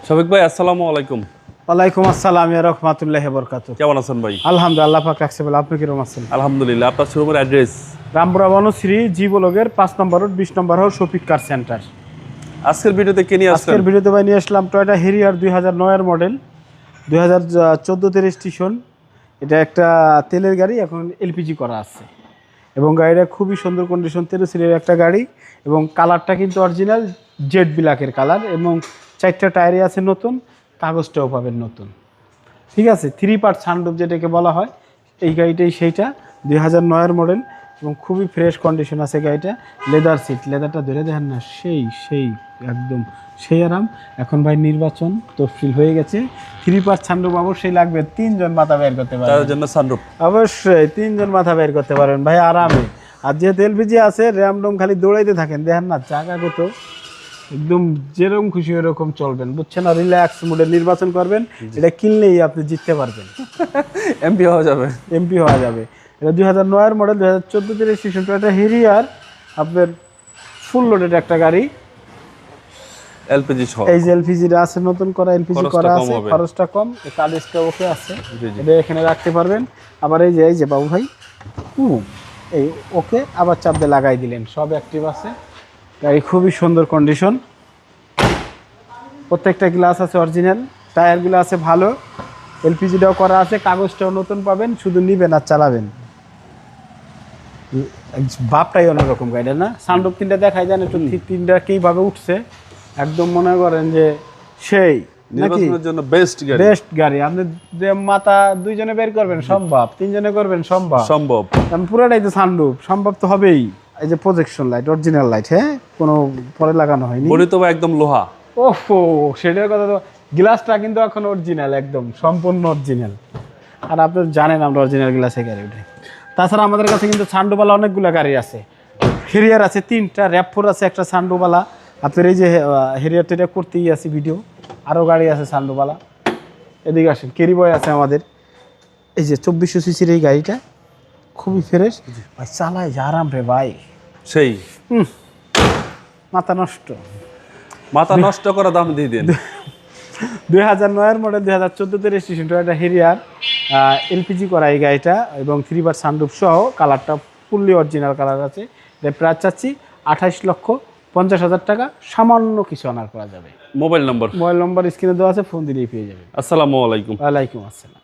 শফিক ভাই আসসালামু আলাইকুম। ওয়ালাইকুম আসসালাম ওয়া রাহমাতুল্লাহি ওয়া বারাকাতুহু। কেমন আছেন ভাই? আলহামদুলিল্লাহ, আল্লাহ পাক রাখছে বলে। আপনি কিরকম আছেন? আলহামদুলিল্লাহ। আপনার শোরুমের অ্যাড্রেস? রামপুরা বনশ্রী জি ব্লকের 5 নম্বর রোড 20 নম্বর হল শফিক কার সেন্টার। আজকের ভিডিওতে কে নিয়ে আসছেন? আজকের ভিডিওতে ভাই নিয়ে আসলাম টয়োটা হেরিয়ার 2009 এর মডেল, 2014 রেজিস্ট্রেশন। এটা একটা তেলের গাড়ি, এখন এলপিজি করা আছে এবং গাড়িটা খুবই সুন্দর কন্ডিশন, 13 সিরিয়ার একটা গাড়ি এবং কালারটা কিন্তু অরিজিনাল জেড ব্ল্যাকের কালার এবং 4টা টায়ারই আছে নতুন, কাগজটাও পাবেন নতুন। ঠিক আছে, 3 পার্ট সানরুফ যেটাকে বলা হয়, এই গাড়িটাই সেইটা 2009 এর মডেল এবং খুবই ফ্রেশ কন্ডিশন আছে গাড়িটা। লেদার সিট, লেদারটা ধরে দেখেন না, সেই একদম সেই আরাম। এখন ভাই নির্বাচন তফসিল হয়ে গেছে, 3 পার্ট সানরুফ অবশ্যই লাগবে, 3 জন মাথা বের করতে পারবেন, তার জন্য সানরুফ অবশ্যই 3 জন মাথা বের করতে পারবেন ভাই আরামে। আর যেহেতু এলপিজি আছে, র্যামডম খালি দৌড়াইতে থাকেন, দেখেন না জায়গাগত একদম যেরকম খুশি ওরকম চলবেন, বুঝছেন? আর রিল্যাক্স মোডে নির্বাচন করবেন, এটা কিনলেই আপনি জিততে পারবেন, এমপি হওয়া যাবে। এমপি হওয়া যাবে। এটা 2009 এর মডেল, 2014 রেজিস্ট্রেশন, এটা হেরিয়ার আপনার ফুল লোডেড একটা গাড়ি। এলপিজি সহ এই যে এলপিজিটা আছে নতুন করা, এলপিজি করা আছে, খরচটা কম, এই কাগজটা ওকে আছে, এটা এখানে রাখতে পারবেন। আবার এই যে বাবু ভাই এই ওকে আবার চাপ দিয়ে লাগাই দিলেন, সব অ্যাক্টিভ আছে। গাড়ি খুবই সুন্দর কন্ডিশন, প্রত্যেকটা গ্লাস আছে অরিজিনাল, টায়ারগুলো আছে ভালো, এলপিজিটাও করা আছে, কাগজটাও নতুন পাবেন, শুধু নিবেন আর চালাবেন। ভাবটাই অন্যরকম গাড়িটা না? সানরুফ 3টা দেখাই দেন একটু, 3টা কীভাবে উঠছে, একদম মনে করেন যে সেই নির্বাচনের জন্য বেস্ট গাড়ি। আপনি মাথা 2 জনে বের করবেন সম্ভব, 3 জনে করবেন সম্ভব। পুরোটাই তো সানরুফ, সম্ভব তো হবেই। এই যে প্রজেকশন লাইট, অরিজিনাল লাইট, হ্যাঁ, কোনো পরে লাগানো হয়নি, বলিত একদম লোহা। ওহো, সেটার কথা তো, গ্লাসটা কিন্তু এখন অরিজিনাল, একদম সম্পূর্ণ অরিজিনাল। আর আপনি জানেন আমরা অরিজিনাল গ্লাসে গাড়ি উঠে। তাছাড়া আমাদের কাছে কিন্তু সানরুফওয়ালা অনেকগুলো গাড়ি আছে। হেরিয়ার আছে 3টা, র্যাপ4 আছে একটা সানরুফওয়ালা। আপনার এই যে হেরিয়ারটা এটা করতেই আছে ভিডিও, আরও গাড়ি আছে সানরুফওয়ালা। এদিকে আসেন, ক্যারিবয় আছে আমাদের। এই যে 2400 সিসির এই গাড়িটা খুবই ফ্রেশ ভাই, চালায় যা আরাম রে ভাই, সেই মাথা নষ্ট করা দাম দিয়ে দেন। 2009 এর model, 2014 registration, Toyota Harrier LPG করা এই গাড়িটা এবং 3 পার্ট সানরুফ সহ, কালারটা ফুললি অরিজিনাল কালার আছে। এটা প্রাইস চাচ্ছি 28,50,000 টাকা, সামান্য কিছু অনার করা যাবে। মোবাইল নম্বর স্ক্রিনে দেওয়া আছে, ফোন দিলেই পেয়ে যাবেন। আসসালামু আলাইকুম। ওয়ালাইকুম আসসালাম।